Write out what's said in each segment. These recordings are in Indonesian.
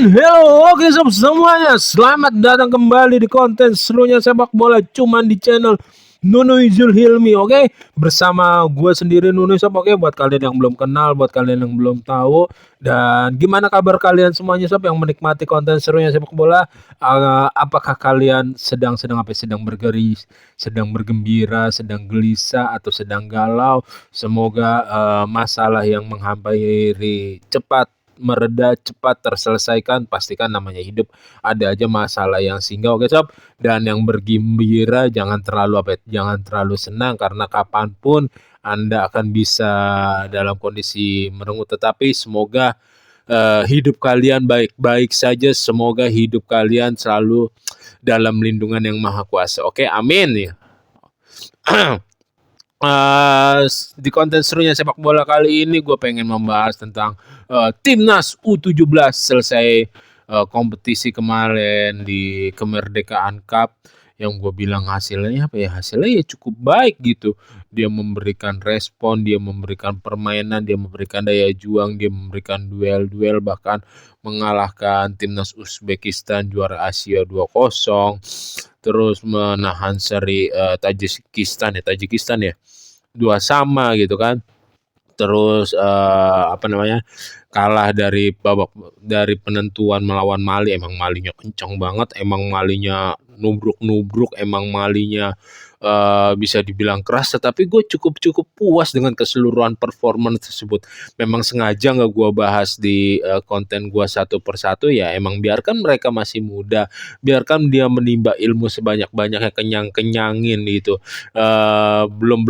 Hello, oke sob semuanya. Selamat datang kembali di konten serunya sepak bola cuman di channel Nunui Zulhilmi, oke? Bersama gue sendiri Nunui sob, oke? Buat kalian yang belum kenal, buat kalian yang belum tahu, dan gimana kabar kalian semuanya sob yang menikmati konten serunya sepak bola? Apakah kalian sedang apa? Sedang bergeris, sedang bergembira, sedang gelisah, atau sedang galau? Semoga masalah yang menghampiri cepat mereda, cepat terselesaikan. Pastikan namanya hidup ada aja masalah yang singgah, oke sob. Dan yang bergembira jangan terlalu jangan terlalu senang, karena kapanpun anda akan bisa dalam kondisi merengut. Tetapi semoga hidup kalian baik-baik saja, semoga hidup kalian selalu dalam lindungan yang maha kuasa, oke, amin ya. Di konten serunya sepak bola kali ini gue pengen membahas tentang timnas U17 selesai kompetisi kemarin di Kemerdekaan Cup, yang gue bilang hasilnya apa ya, hasilnya ya cukup baik gitu. Dia memberikan respon, dia memberikan permainan, dia memberikan daya juang, dia memberikan duel-duel, bahkan mengalahkan timnas Uzbekistan juara Asia 2-0, terus menahan seri Tajikistan ya 2-2 gitu kan. Terus kalah dari babak dari penentuan melawan Mali. Emang Malinya kencang banget, emang Malinya nubruk-nubruk, emang Malinya bisa dibilang keras, tetapi gue cukup puas dengan keseluruhan performance tersebut. Memang sengaja nggak gue bahas di konten gue satu persatu ya, emang biarkan mereka masih muda, biarkan dia menimba ilmu sebanyak-banyaknya, kenyang-kenyangin gitu. Belum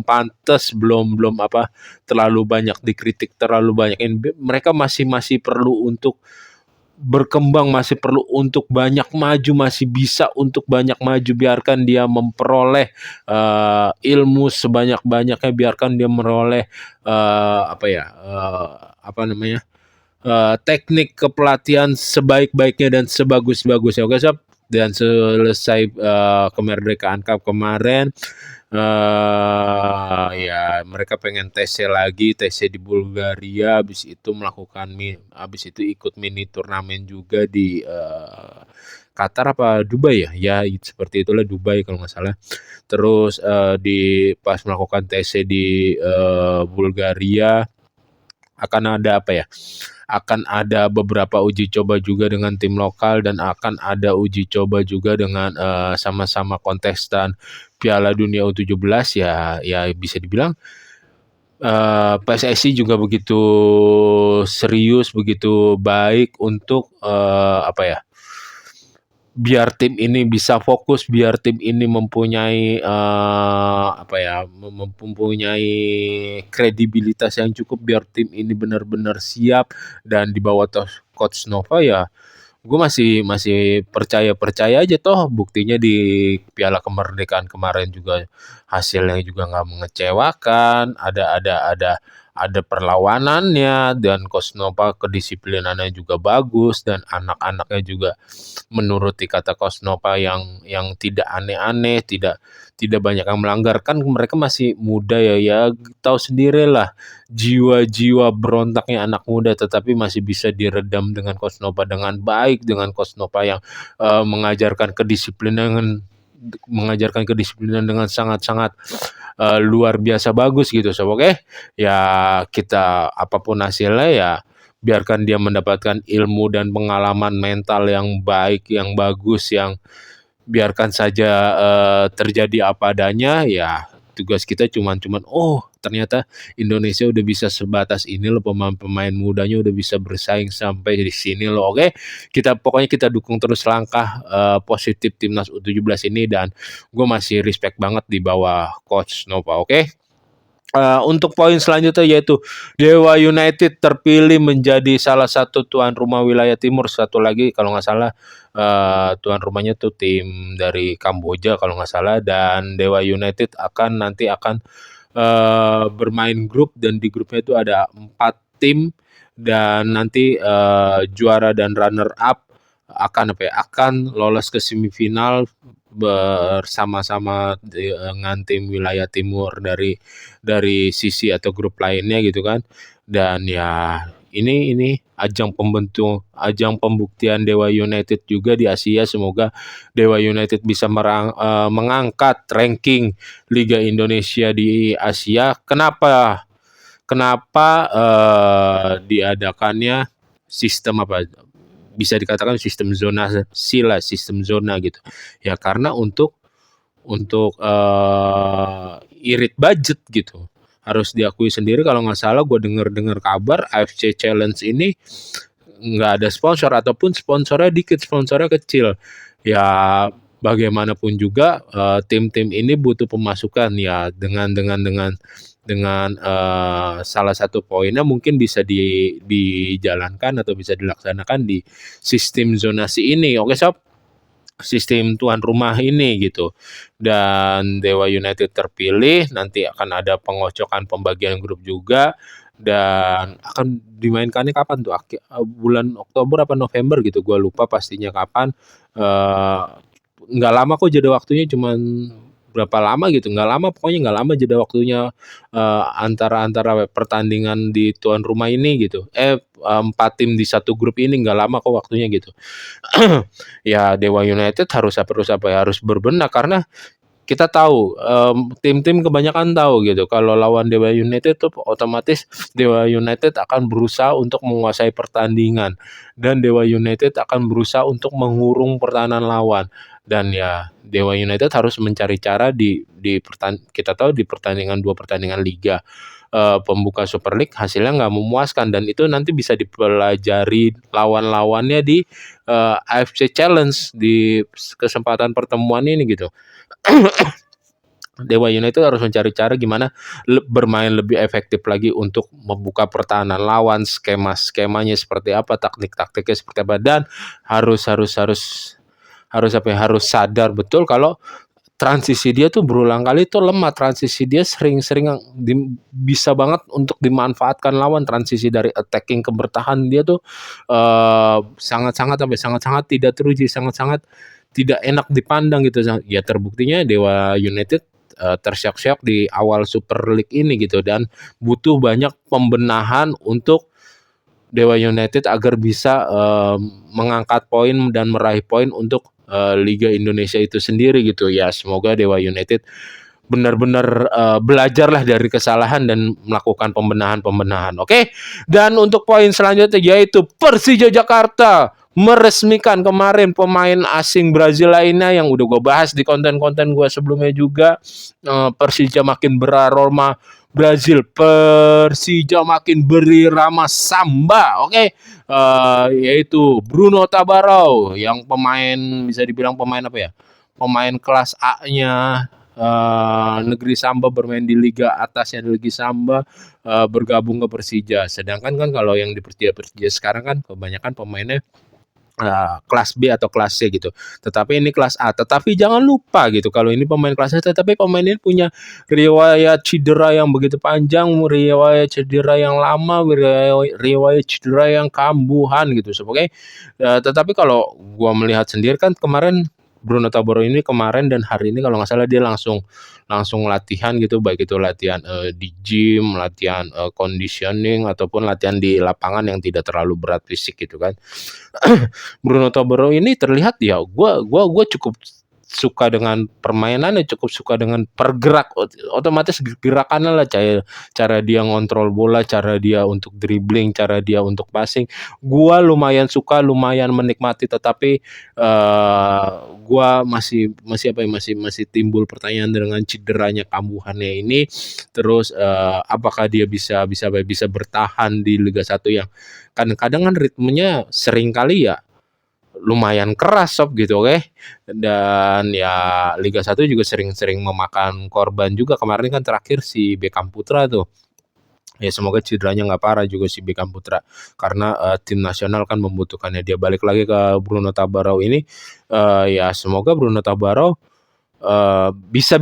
pantas, belum apa, terlalu banyak dikritik, terlalu banyak mereka masih perlu untuk berkembang, masih perlu untuk banyak maju, masih bisa untuk banyak maju. Biarkan dia memperoleh ilmu sebanyak-banyaknya, biarkan dia meroleh teknik kepelatihan sebaik-baiknya dan sebagus-bagusnya, oke sob. Dan selesai Kemerdekaan Cup kemarin, ya mereka pengen TC lagi, TC di Bulgaria, habis itu ikut mini turnamen juga di Qatar apa Dubai ya seperti itulah, Dubai kalau nggak salah. Terus di pas melakukan TC di Bulgaria akan ada akan ada beberapa uji coba juga dengan tim lokal, dan akan ada uji coba juga dengan sama-sama kontestan Piala Dunia U17 ya bisa dibilang PSSI juga begitu serius, begitu baik untuk biar tim ini bisa fokus, biar tim ini mempunyai mempunyai kredibilitas yang cukup, biar tim ini benar-benar siap. Dan di bawah Coach Nova ya, gue masih percaya aja. Toh buktinya di Piala Kemerdekaan kemarin juga hasilnya juga nggak mengecewakan, ada perlawanannya, dan Coach Nova kedisiplinannya juga bagus, dan anak-anaknya juga menuruti kata Coach Nova yang tidak aneh-aneh, tidak banyak yang melanggar. Kan mereka masih muda ya tahu sendirilah jiwa-jiwa berontaknya anak muda, tetapi masih bisa diredam dengan Coach Nova dengan baik, dengan Coach Nova yang mengajarkan kedisiplinan dengan sangat-sangat luar biasa bagus gitu sob, oke. Ya kita apapun hasilnya ya biarkan dia mendapatkan ilmu dan pengalaman mental yang baik, yang bagus, yang biarkan saja terjadi apa adanya. Ya tugas kita cuman ternyata Indonesia udah bisa sebatas ini loh, pemain mudanya udah bisa bersaing sampai di sini loh, oke. Pokoknya kita dukung terus langkah positif timnas U17 ini, dan gue masih respect banget di bawah Coach Nova, oke. Untuk poin selanjutnya yaitu Dewa United terpilih menjadi salah satu tuan rumah wilayah timur. Satu lagi kalau nggak salah tuan rumahnya tuh tim dari Kamboja kalau nggak salah. Dan Dewa United nanti akan bermain grup, dan di grupnya itu ada 4 tim, dan nanti juara dan runner up akan lolos ke semifinal bersama-sama dengan tim wilayah timur dari sisi atau grup lainnya gitu kan. Dan ya ini ajang pembuktian Dewa United juga di Asia. Semoga Dewa United bisa mengangkat ranking Liga Indonesia di Asia. Kenapa diadakannya sistem apa? Bisa dikatakan sistem zona sila, sistem zona gitu. Ya karena untuk irit budget gitu. Harus diakui sendiri kalau nggak salah gue dengar kabar AFC Challenge ini nggak ada sponsor ataupun sponsornya dikit, sponsornya kecil. Ya bagaimanapun juga tim-tim ini butuh pemasukan ya dengan salah satu poinnya mungkin bisa dijalankan atau bisa dilaksanakan di sistem zonasi ini. Oke sob, sistem tuan rumah ini gitu. Dan Dewa United terpilih, nanti akan ada pengocokan pembagian grup juga dan akan dimainkannya kapan tuh? Bulan Oktober apa November gitu, gue lupa pastinya kapan. Nggak lama kok jeda waktunya, cuman berapa lama gitu, nggak lama, pokoknya nggak lama jeda waktunya antara pertandingan di tuan rumah ini gitu. 4 tim di satu grup ini nggak lama kok waktunya gitu. Ya Dewa United harus berbenah karena kita tahu tim-tim kebanyakan tahu gitu kalau lawan Dewa United tuh otomatis Dewa United akan berusaha untuk menguasai pertandingan dan Dewa United akan berusaha untuk mengurung pertahanan lawan. Dan ya Dewa United harus mencari cara kita tahu di dua pertandingan liga pembuka Super League hasilnya nggak memuaskan dan itu nanti bisa dipelajari lawan-lawannya di AFC Challenge di kesempatan pertemuan ini gitu. Dewa United harus mencari cara gimana bermain lebih efektif lagi untuk membuka pertahanan lawan, skemanya seperti apa, taktiknya seperti apa, dan harus sadar betul kalau transisi dia tuh berulang kali tuh lemah. Transisi dia sering-sering bisa banget untuk dimanfaatkan lawan. Transisi dari attacking ke bertahan dia tuh sangat-sangat tidak teruji, sangat-sangat tidak enak dipandang gitu. Ya terbuktinya Dewa United tersiok-siok di awal Super League ini gitu dan butuh banyak pembenahan untuk Dewa United agar bisa mengangkat poin dan meraih poin untuk Liga Indonesia itu sendiri gitu ya. Semoga Dewa United benar-benar belajarlah dari kesalahan dan melakukan pembenahan. Oke. Dan untuk poin selanjutnya yaitu Persija Jakarta meresmikan kemarin pemain asing Brazil lainnya yang udah gue bahas di konten-konten gue sebelumnya juga. Persija makin beraroma Brazil, Persija makin berirama samba. Oke. Yaitu Bruno Tabarao yang bisa dibilang pemain apa ya? Pemain kelas A-nya Negeri Samba, bermain di liga atasnya Negeri Samba, bergabung ke Persija. Sedangkan kan kalau yang di Persija sekarang kan kebanyakan pemainnya kelas B atau kelas C gitu. Tetapi ini kelas A. Tetapi jangan lupa gitu kalau ini pemain kelas A, tetapi pemain ini punya riwayat cedera yang begitu panjang, riwayat cedera yang lama, riwayat cedera yang kambuhan gitu. Sebagai tetapi kalau gua melihat sendiri kan kemarin Bruno Taboro ini kemarin dan hari ini kalau nggak salah dia langsung latihan gitu, baik itu latihan di gym, latihan conditioning ataupun latihan di lapangan yang tidak terlalu berat fisik gitu kan. Bruno Taboro ini terlihat ya gue cukup suka dengan permainannya, cukup suka dengan otomatis gerakannya lah, cara dia ngontrol bola, cara dia untuk dribbling, cara dia untuk passing. Gua lumayan suka, lumayan menikmati, tetapi gua masih timbul pertanyaan dengan cederanya kambuhannya ini. Terus apakah dia bisa bertahan di Liga 1 yang kadang-kadang kan ritmenya sering kali ya lumayan keras sob gitu, oke. Dan ya Liga 1 juga sering-sering memakan korban juga. Kemarin kan terakhir si Beckham Putra tuh. Ya semoga cederanya nggak parah juga si Beckham Putra karena tim nasional kan membutuhkannya. Dia balik lagi ke Bruno Tabarao ini. Ya semoga Bruno Tabarao bisa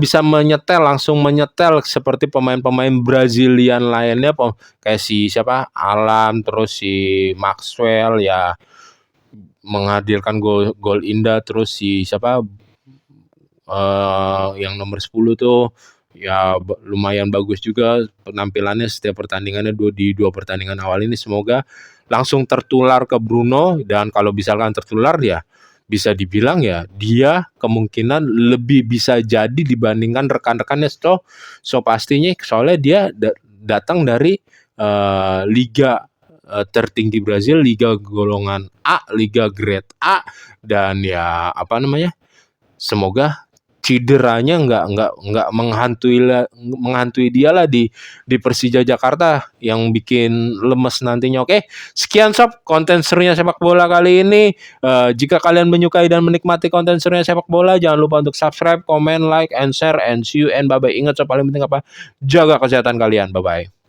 langsung menyetel seperti pemain-pemain Brazilian lainnya kayak si siapa Alan, terus si Maxwell ya, menghadirkan gol indah. Terus si siapa yang nomor 10 tuh ya lumayan bagus juga penampilannya setiap pertandingannya di 2 pertandingan awal ini. Semoga langsung tertular ke Bruno, dan kalau misalkan tertular ya bisa dibilang ya dia kemungkinan lebih bisa jadi dibandingkan rekan-rekannya. Pastinya soalnya dia datang dari liga tertinggi Brazil, liga golongan A, liga grade A, dan ya apa namanya, semoga cederanya nggak menghantui dia lah di Persija Jakarta yang bikin lemes nantinya. Oke, sekian sob konten serunya sepak bola kali ini. Jika kalian menyukai dan menikmati konten serunya sepak bola, jangan lupa untuk subscribe, comment, like, and share, and see you and bye bye. Ingat sob, paling penting apa? Jaga kesehatan kalian. Bye bye.